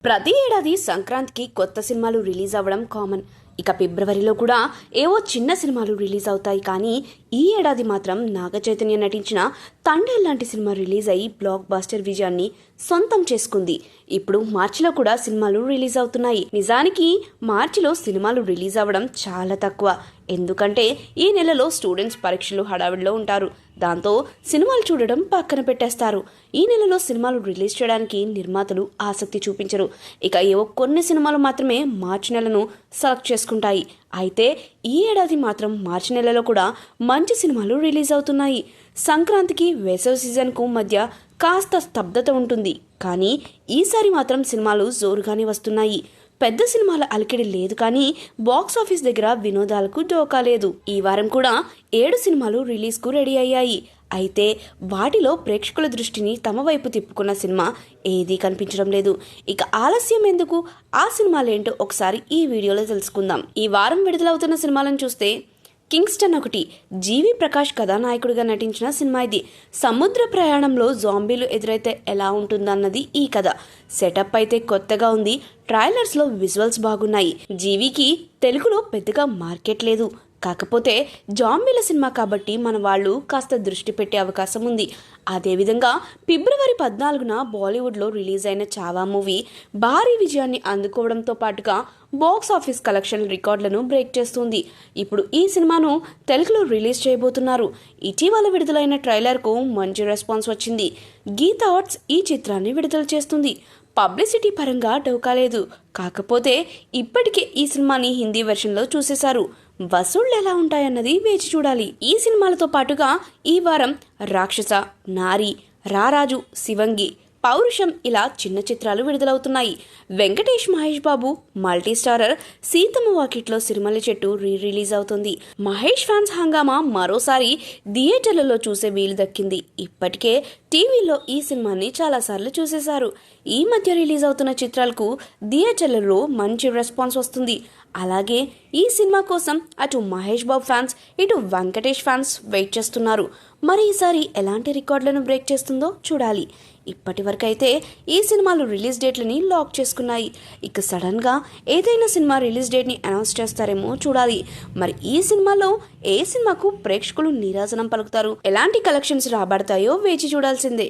ప్రతి ఏడాది సంక్రాంతికి కొత్త సినిమాలు రిలీజ్ అవ్వడం కామన్. ఇక ఫిబ్రవరిలో కూడా ఏవో చిన్న సినిమాలు రిలీజ్ అవుతాయి. కానీ ఈ ఏడాది మాత్రం నాగ చైతన్య నటించిన తండేల్ లాంటి సినిమా రిలీజ్ అయ్యి బ్లాక్ బాస్టర్ విజయాన్ని సొంతం చేసుకుంది. ఇప్పుడు మార్చిలో కూడా సినిమాలు రిలీజ్ అవుతున్నాయి. నిజానికి మార్చిలో సినిమాలు రిలీజ్ అవ్వడం చాలా తక్కువ. ఎందుకంటే ఈ నెలలో స్టూడెంట్స్ పరీక్షలు హడావిడిలో ఉంటారు. దాంతో సినిమాలు చూడడం పక్కన పెట్టేస్తారు. ఈ నెలలో సినిమాలు రిలీజ్ చేయడానికి నిర్మాతలు ఆసక్తి చూపించరు. ఇక ఏవో కొన్ని సినిమాలు మాత్రమే మార్చి నెలను సెలెక్ట్ చేసుకుంటాయి. అయితే ఈ ఏడాది మాత్రం మార్చి నెలలో కూడా మంచి సినిమాలు రిలీజ్ అవుతున్నాయి. సంక్రాంతికి వేసవి సీజన్కు మధ్య కాస్త స్తబ్దత ఉంటుంది. కానీ ఈసారి మాత్రం సినిమాలు జోరుగానే వస్తున్నాయి. పెద్ద సినిమాల అలికిడి లేదు, కానీ బాక్స్ ఆఫీస్ దగ్గర వినోదాలకు డోకా లేదు. ఈ వారం కూడా 7 సినిమాలు రిలీజ్కు రెడీ అయ్యాయి. అయితే వాటిలో ప్రేక్షకుల దృష్టిని తమ వైపు తిప్పుకున్న సినిమా ఏదీ కనిపించడం లేదు. ఇక ఆలస్యం ఎందుకు, ఆ సినిమాలేంటో ఒకసారి ఈ వీడియోలో తెలుసుకుందాం. ఈ వారం విడుదలవుతున్న సినిమాలను చూస్తే కింగ్స్టన్ ఒకటి. జీవి ప్రకాష్ కథానాయకుడిగా నటించిన సినిమా ఇది. సముద్ర ప్రయాణంలో జాంబీలు ఎదురైతే ఎలా ఉంటుందన్నది ఈ కథ. సెటప్ అయితే కొత్తగా ఉంది. ట్రైలర్స్లో విజువల్స్ బాగున్నాయి. జీవికి తెలుగులో పెద్దగా మార్కెట్ లేదు. కాకపోతే జాంబీల సినిమా కాబట్టి మన వాళ్ళు కాస్త దృష్టి పెట్టే అవకాశం ఉంది. అదేవిధంగా ఫిబ్రవరి 14న బాలీవుడ్లో రిలీజ్ అయిన చావా మూవీ భారీ విజయాన్ని అందుకోవడంతో పాటుగా బాక్స్ ఆఫీస్ కలెక్షన్ రికార్డులను బ్రేక్ చేస్తుంది. ఇప్పుడు ఈ సినిమాను తెలుగులో రిలీజ్ చేయబోతున్నారు. ఇటీవల విడుదలైన ట్రైలర్కు మంచి రెస్పాన్స్ వచ్చింది. గీతా ఆర్ట్స్ ఈ చిత్రాన్ని విడుదల చేస్తుంది. పబ్లిసిటీ పరంగా డోకా లేదు. కాకపోతే ఇప్పటికే ఈ సినిమాని హిందీ వెర్షన్లో చూసేశారు. వసూళ్లు ఎలా ఉంటాయన్నది వేచి చూడాలి. ఈ సినిమాలతో పాటుగా ఈ వారం రాక్షస, నారి, రారాజు, శివంగి, పౌరుషం ఇలా చిన్న చిత్రాలు విడుదలవుతున్నాయి. వెంకటేష్ మహేష్ బాబు మల్టీ స్టారర్ సీతమ్మ వాకిట్లో సిరిమల్లి చెట్టు రిలీజ్ అవుతుంది. మహేష్ ఫ్యాన్స్ హంగామా మరోసారి థియేటర్లలో చూసే వీలు దక్కింది. ఇప్పటికే టీవీలో ఈ సినిమాని చాలాసార్లు చూసేశారు. ఈ మధ్య రిలీజ్ అవుతున్న చిత్రాలకు థియేటర్లలో మంచి రెస్పాన్స్ వస్తుంది. అలాగే ఈ సినిమా కోసం అటు మహేష్ బాబు ఫ్యాన్స్, ఇటు వెంకటేష్ ఫ్యాన్స్ వెయిట్ చేస్తున్నారు. మరి ఈసారి ఎలాంటి రికార్డులను బ్రేక్ చేస్తుందో చూడాలి. ఇప్పటి వరకు అయితే ఈ సినిమాలు రిలీజ్ డేట్లని లాక్ చేసుకున్నాయి. ఇక సడన్గా ఏదైనా సినిమా రిలీజ్ డేట్ని అనౌన్స్ చేస్తారేమో చూడాలి. మరి ఈ సినిమాలో ఏ సినిమాకు ప్రేక్షకులు నీరాజనం పలుకుతారు, ఎలాంటి కలెక్షన్స్ రాబడతాయో వేచి చూడాల్సిందే.